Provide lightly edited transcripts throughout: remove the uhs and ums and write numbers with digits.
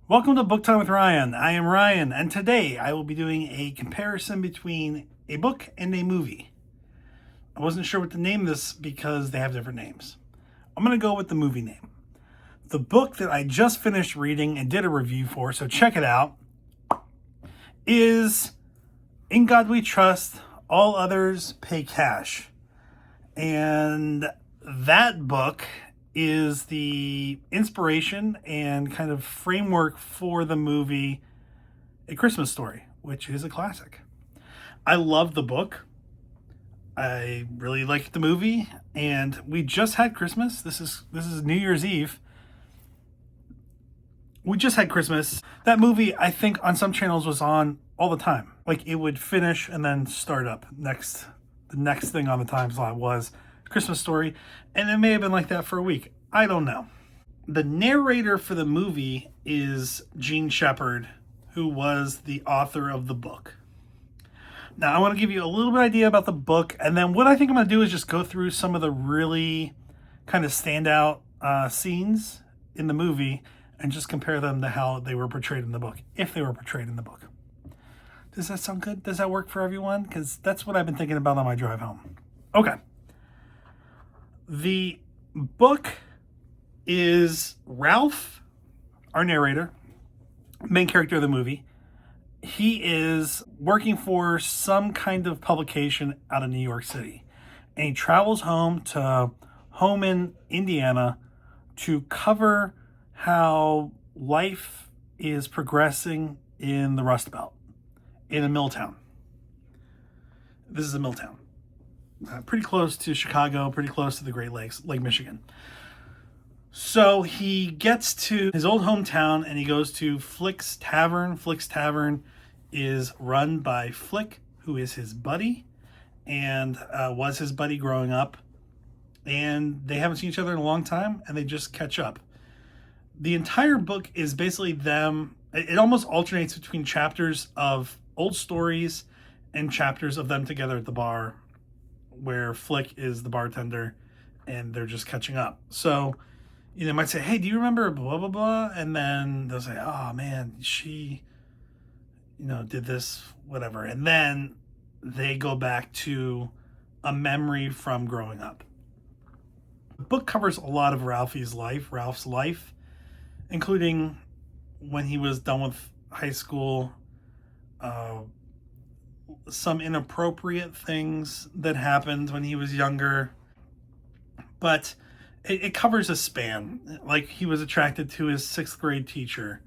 Welcome to Book Time with Ryan. I am Ryan, and today I will be doing a comparison between a book and a movie. I wasn't sure what to name this because they have different names. I'm going to go with the movie name. The book that I just finished reading and did a review for, so check it out, is In God We Trust, All Others Pay Cash. And that book is the inspiration and kind of framework for the movie A Christmas Story, which is a classic. I love the book. I really liked the movie, and we just had Christmas. This is New Year's Eve. We just had Christmas. That movie, I think, on some channels was on all the time. Like, it would finish and then start up. The next thing on the time slot was Christmas Story, and it may have been like that for a week. I don't know. The narrator for the movie is Jean Shepherd, who was the author of the book. Now, I want to give you a little bit idea about the book, and then what I think I'm going to do is just go through some of the really kind of standout scenes in the movie and just compare them to how they were portrayed in the book, if they were portrayed in the book. Does that sound good? Does that work for everyone? Because that's what I've been thinking about on my drive home. Okay. The book is Ralph, our narrator, main character of the movie. He is working for some kind of publication out of New York City. And he travels home in Indiana to cover how life is progressing in the Rust Belt, in a mill town. This is a mill town. Pretty close to Chicago, pretty close to the Great Lakes, Lake Michigan. So he gets to his old hometown and he goes to Flick's Tavern. Flick's Tavern is run by Flick, who is his buddy and was his buddy growing up. And they haven't seen each other in a long time, and they just catch up. The entire book is basically them. It almost alternates between chapters of old stories and chapters of them together at the bar, where Flick is the bartender and they're just catching up. So, you might say, hey, do you remember blah, blah, blah? And then they'll say, oh man, she, did this, whatever. And then they go back to a memory from growing up. The book covers a lot of Ralph's life, including when he was done with high school, some inappropriate things that happened when he was younger, but it covers a span. Like, he was attracted to his 6th grade teacher,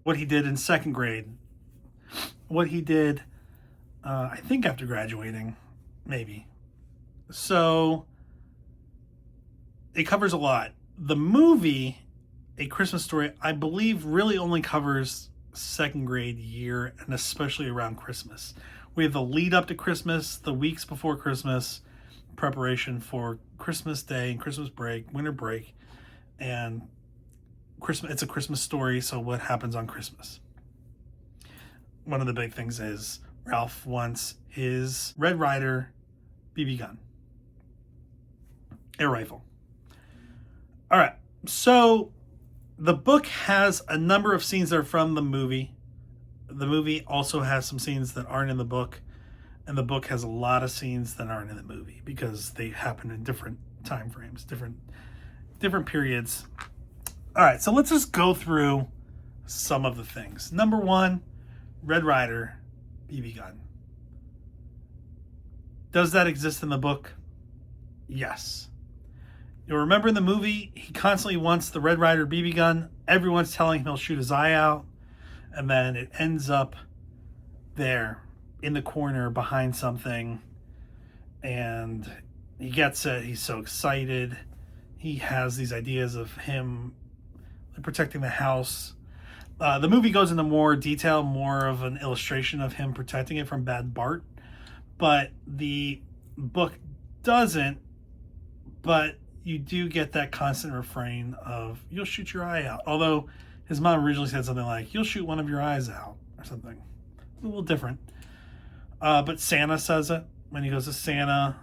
what he did in 2nd grade, what he did, I think after graduating, maybe. So it covers a lot. The movie, A Christmas Story, I believe really only covers 2nd grade year, and especially around Christmas. We have the lead up to Christmas, the weeks before Christmas, preparation for Christmas Day and Christmas break, winter break, and Christmas. It's a Christmas story, so what happens on Christmas? One of the big things is Ralph wants his Red Ryder BB gun, air rifle. All right, so the book has a number of scenes that are from the movie. The movie also has some scenes that aren't in the book, and the book has a lot of scenes that aren't in the movie because they happen in different time frames, different periods. All right, so let's just go through some of the things. Number 1, Red Ryder BB gun. Does that exist in the book? Yes. You'll remember in the movie, he constantly wants the Red Ryder BB gun. Everyone's telling him he'll shoot his eye out. And then it ends up there in the corner behind something. And he gets it. He's so excited. He has these ideas of him protecting the house. The movie goes into more detail, more of an illustration of him protecting it from Bad Bart. But the book doesn't. But you do get that constant refrain of, you'll shoot your eye out. Although his mom originally said something like, you'll shoot one of your eyes out, or something. It's a little different. But Santa says it when he goes to Santa.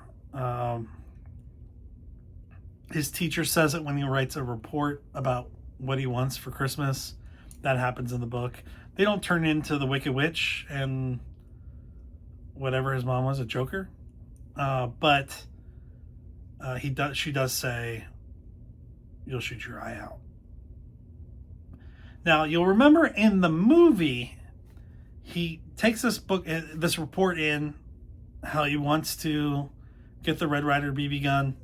His teacher says it when he writes a report about what he wants for Christmas. That happens in the book. They don't turn into the Wicked Witch and whatever his mom was, a Joker. But he does. She does say, "You'll shoot your eye out." Now you'll remember in the movie, he takes this report in, how he wants to get the Red Ryder BB gun,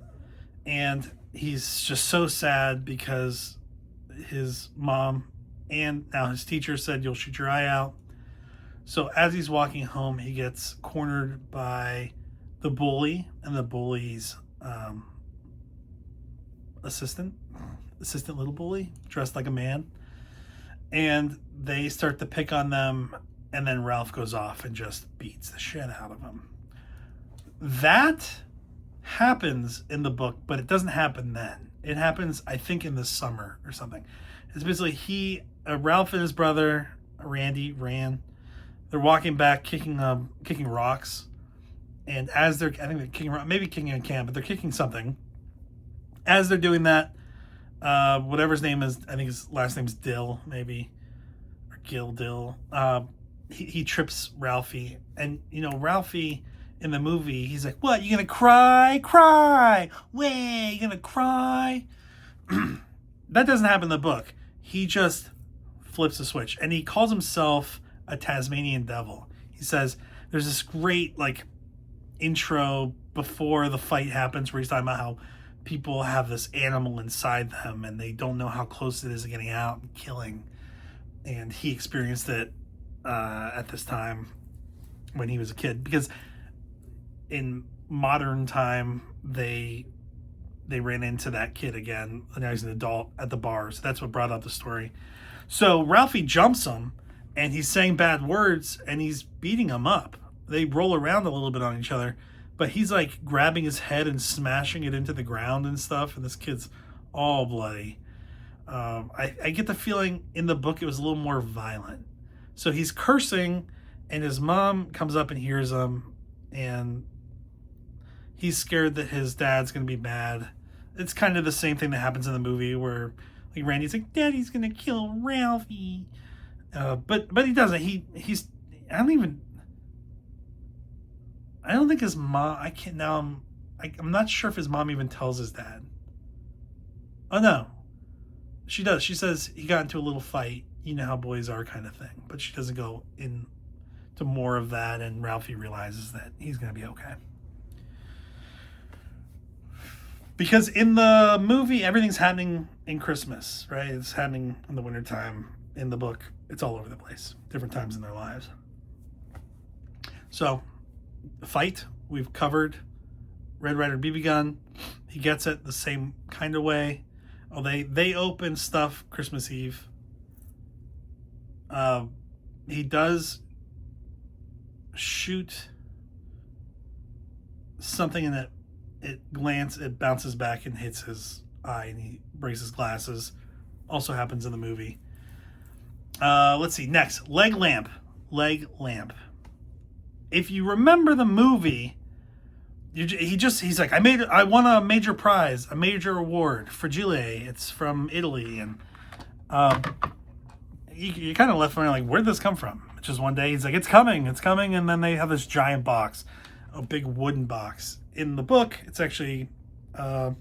and he's just so sad because his mom and now his teacher said, "You'll shoot your eye out." So as he's walking home, he gets cornered by the bully and the bully's assistant little bully dressed like a man, and they start to pick on them, and then Ralph goes off and just beats the shit out of him. That happens in the book, but it doesn't happen then. It happens, I think, in the summer or something. It's basically Ralph and his brother Rand, they're walking back, kicking rocks, and as they're kicking a can, but they're kicking something. As they're doing that, whatever his name is, I think his last name's Dill, maybe, or Gil Dill. He trips Ralphie, and Ralphie in the movie, he's like, "What? You gonna cry? Cry? Way, you gonna cry?" That doesn't happen in the book. He just flips a switch, and he calls himself a Tasmanian devil. He says there's this great intro before the fight happens where he's talking about how people have this animal inside them and they don't know how close it is to getting out and killing. And he experienced it at this time when he was a kid, because in modern time they ran into that kid again, and now he's an adult at the bar. So that's what brought up the story. So Ralphie jumps him, and he's saying bad words, and he's beating him up. They roll around a little bit on each other, but he's grabbing his head and smashing it into the ground and stuff, and this kid's all bloody. I get the feeling in the book it was a little more violent. So he's cursing, and his mom comes up and hears him, and he's scared that his dad's going to be mad. It's kind of the same thing that happens in the movie where Randy's like, "Daddy's going to kill Ralphie." But he doesn't. I don't think his mom, I'm not sure if his mom even tells his dad. Oh no, she does. She says he got into a little fight, how boys are, kind of thing. But she doesn't go into more of that, and Ralphie realizes that he's going to be okay. Because in the movie, everything's happening in Christmas, right? It's happening in the wintertime. In the book, it's all over the place, different times in their lives. So, the fight, we've covered. Red Ryder BB gun, he gets it the same kind of way. Oh, they open stuff Christmas Eve. He does shoot something in it. It bounces back and hits his eye, and he breaks his glasses. Also happens in the movie. Let's see. Next, leg lamp. If you remember the movie, he's like, I won a major prize, a major award, Fragile. It's from Italy, and you kind of left wondering, where'd this come from? Just one day he's like, it's coming, and then they have this giant box, a big wooden box. In the book, it's actually, I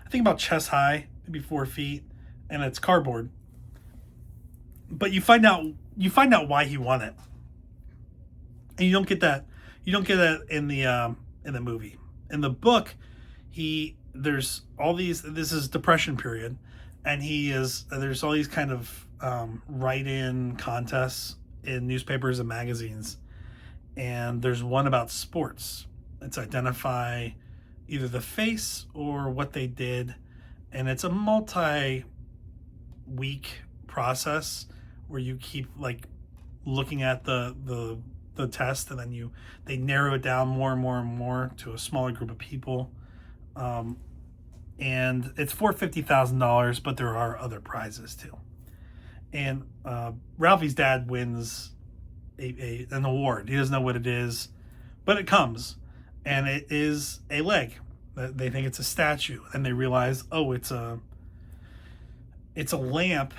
think about chest high, maybe 4 feet, and it's cardboard. But you find out why he won it, and you don't get that. You don't get that in the movie. In the book, there's all these. This is Depression period, and there's all these kind of write-in contests in newspapers and magazines, and there's one about sports. It's identify either the face or what they did, and it's a multi-week process where you keep looking at the test, and then they narrow it down more and more and more to a smaller group of people, and it's for $50,000, but there are other prizes too. And Ralphie's dad wins an award. He doesn't know what it is, but it comes, and it is a leg. They think it's a statue, and they realize, oh, it's a lamp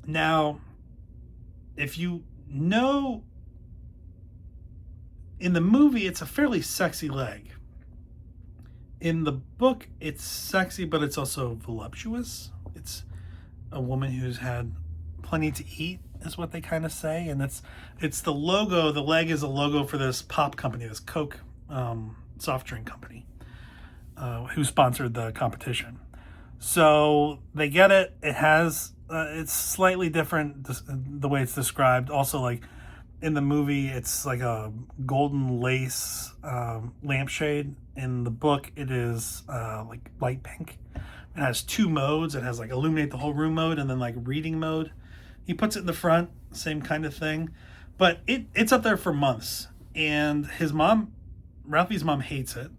Now, if you know, in the movie, it's a fairly sexy leg. In the book, it's sexy, but it's also voluptuous. It's a woman who's had plenty to eat, is what they kind of say, and it's the logo. The leg is a logo for this pop company, this Coke soft drink company, who sponsored the competition. So they get it. It has it's slightly different the way it's described. Also, like in the movie, it's like a golden lace lampshade. In the book, it is like light pink. It has two modes. It has like illuminate the whole room mode and then like reading mode. He puts it in the front, same kind of thing. But it's up there for months. And his mom, Ralphie's mom, hates it.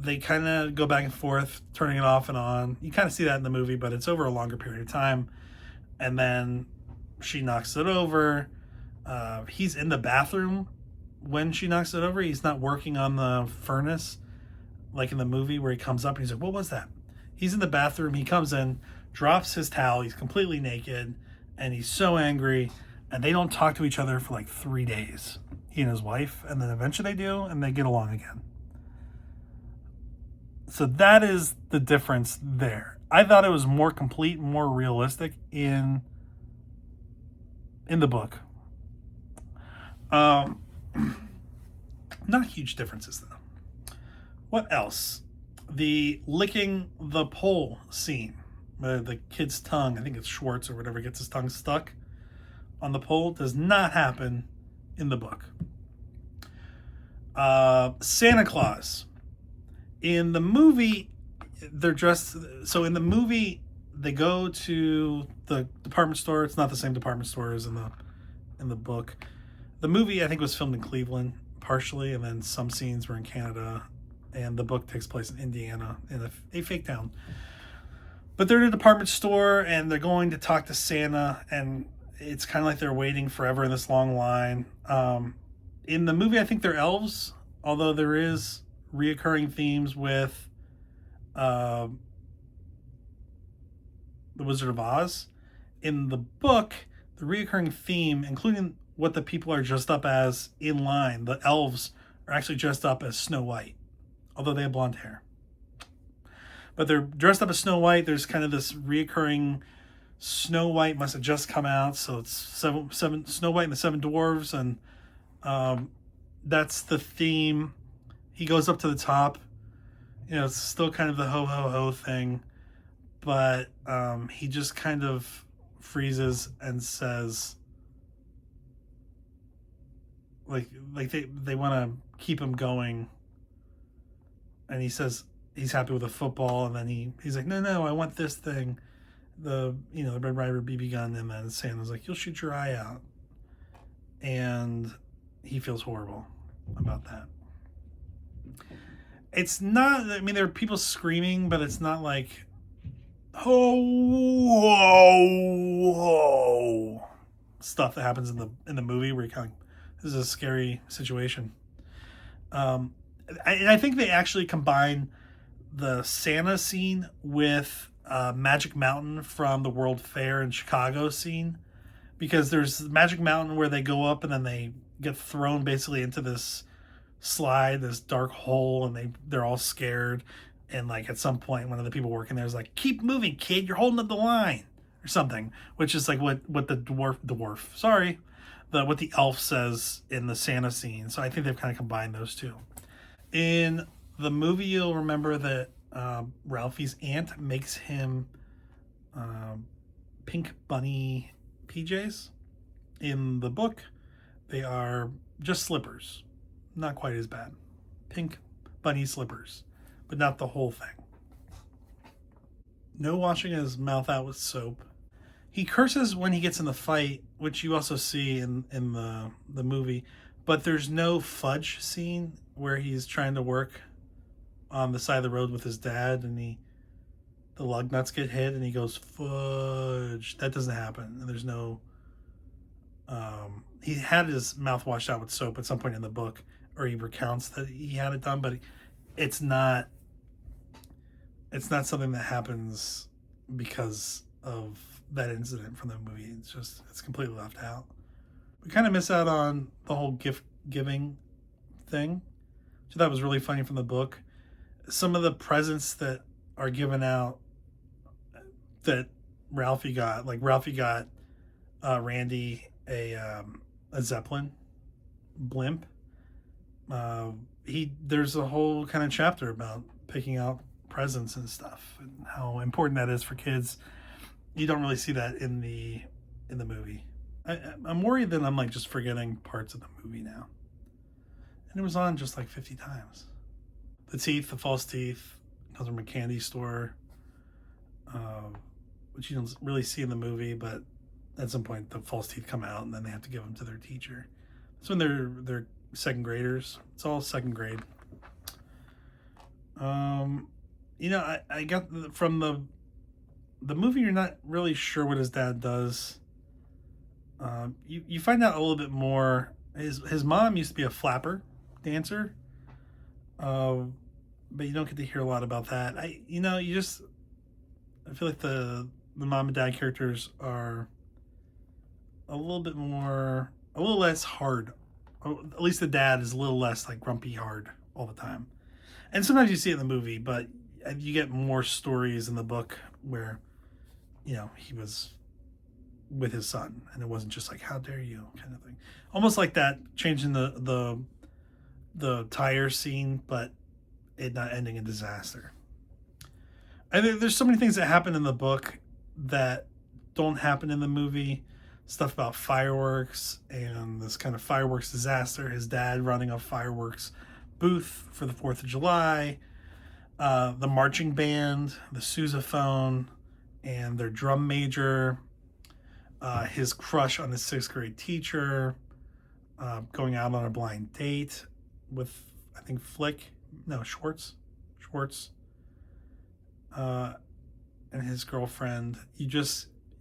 They kind of go back and forth, turning it off and on. You kind of see that in the movie, but it's over a longer period of time. And then she knocks it over. He's in the bathroom when she knocks it over. He's not working on the furnace like in the movie where he comes up and he's like, what was that? He's in the bathroom. He comes in, drops his towel. He's completely naked and he's so angry. And they don't talk to each other for like 3 days, he and his wife. And then eventually they do, and they get along again. So that is the difference there. I thought it was more complete, more realistic in the book. Not huge differences though. What else? The licking the pole scene. The kid's tongue, I think it's Schwartz or whatever, gets his tongue stuck on the pole, does not happen in the book. Santa Claus. In the movie, they're dressed. So in the movie, they go to the department store. It's not the same department store as in the book. The movie, I think, was filmed in Cleveland partially, and then some scenes were in Canada, and the book takes place in Indiana in a fake town. But they're in a department store, and they're going to talk to Santa, and it's kind of like they're waiting forever in this long line. In the movie, I think they're elves, although there is reoccurring themes with The Wizard of Oz. In the book, the reoccurring theme, including what the people are dressed up as in line, the elves are actually dressed up as Snow White, although they have blonde hair. But they're dressed up as Snow White. There's kind of this reoccurring Snow White must have just come out, so it's seven Snow White and the Seven Dwarves, and that's the theme. He goes up to the top. You know, it's still kind of the ho ho ho thing, but he just kind of freezes and says, like they want to keep him going, and he says he's happy with the football, and then he's like, no, I want this thing, the Red Ryder BB gun, and then Santa's like, you'll shoot your eye out, and he feels horrible about that. It's not, I mean, there are people screaming, but it's not like, ho, ho, ho, stuff that happens in the movie where you're kind of like, this is a scary situation. And I think they actually combine the Santa scene with Magic Mountain from the World Fair in Chicago scene, because there's Magic Mountain where they go up and then they get thrown basically into this slide, this dark hole, and they're all scared, and like at some point one of the people working there is like, keep moving, kid, you're holding up the line, or something, which is like what the what the elf says in the Santa scene. So I think they've kind of combined those two. In the movie, you'll remember that Ralphie's aunt makes him pink bunny PJs. In the book, they are just slippers. Not quite as bad. Pink bunny slippers, but not the whole thing. No washing his mouth out with soap. He curses when he gets in the fight, which you also see in the movie, but there's no fudge scene where he's trying to work on the side of the road with his dad and the lug nuts get hit and he goes, fudge. That doesn't happen. And there's no, he had his mouth washed out with soap at some point in the book, or he recounts that he had it done, but it's not something that happens because of that incident from the movie. It's completely left out. We kind of miss out on the whole gift giving thing, which I thought was really funny from the book. Some of the presents that are given out that Ralphie got, like Ralphie got Randy a Zeppelin blimp. There's a whole kind of chapter about picking out presents and stuff and how important that is for kids. You don't really see that in the movie. I'm worried that I'm like just forgetting parts of the movie now. And it was on just like 50 times. The false teeth, comes from a candy store, which you don't really see in the movie, but at some point the false teeth come out and then they have to give them to their teacher. That's when they're second graders. It's all second grade. I got from the movie, you're not really sure what his dad does. You find out a little bit more. His mom used to be a flapper dancer, but you don't get to hear a lot about that. I feel like the mom and dad characters are a little less hard. At least the dad is a little less like grumpy hard all the time. And sometimes you see it in the movie, but you get more stories in the book where, he was with his son and it wasn't just like, how dare you kind of thing. Almost like that, changing the tire scene, but it not ending in disaster. I think there's so many things that happen in the book that don't happen in the movie. Stuff about fireworks and this kind of fireworks disaster. His dad running a fireworks booth for the 4th of July. The marching band, the sousaphone, and their drum major. His crush on his 6th grade teacher. Going out on a blind date with, I think, Schwartz. And his girlfriend.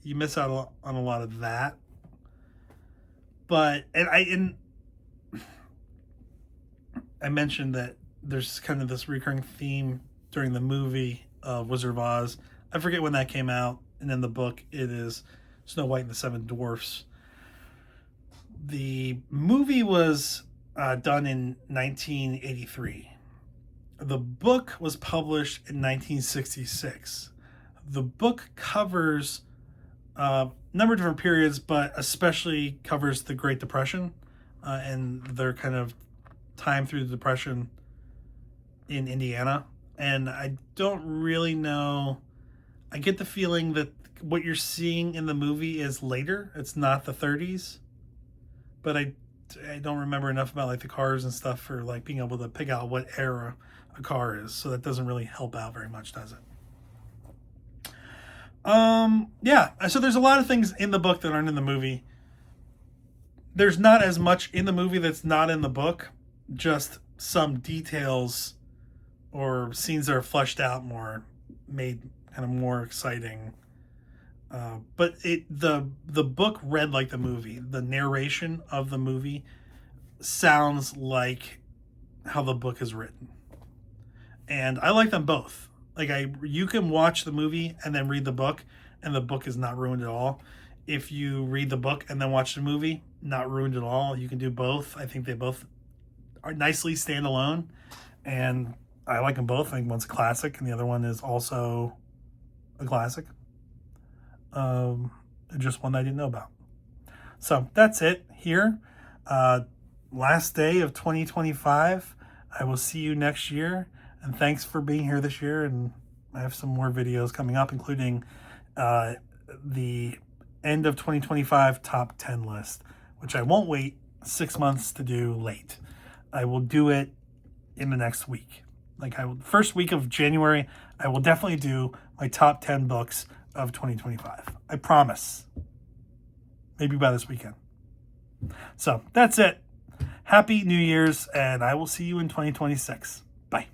You miss out on a lot of that. But I mentioned that there's kind of this recurring theme during the movie of Wizard of Oz. I forget when that came out, and in the book it is Snow White and the Seven Dwarfs. The movie was done in 1983. The book was published in 1966. The book covers a number of different periods, but especially covers the Great Depression and their kind of time through the Depression in Indiana. And I don't really know. I get the feeling that what you're seeing in the movie is later. It's not the 30s. But I don't remember enough about like the cars and stuff for like being able to pick out what era a car is. So that doesn't really help out very much, does it? So there's a lot of things in the book that aren't in the movie. There's not as much in the movie that's not in the book, just some details or scenes that are fleshed out more, made kind of more exciting. But the book read like the movie. The narration of the movie sounds like how the book is written. And I like them both. Like you can watch the movie and then read the book, and the book is not ruined at all. If you read the book and then watch the movie, not ruined at all. You can do both. I think they both are nicely standalone, and I like them both. I think one's a classic, and the other one is also a classic. Just one I didn't know about. So that's it here. Last day of 2025. I will see you next year. And thanks for being here this year. And I have some more videos coming up, including the end of 2025 top 10 list, which I won't wait 6 months to do late. I will do it in the next week. First week of January, I will definitely do my top 10 books of 2025. I promise. Maybe by this weekend. So that's it. Happy New Year's, and I will see you in 2026. Bye.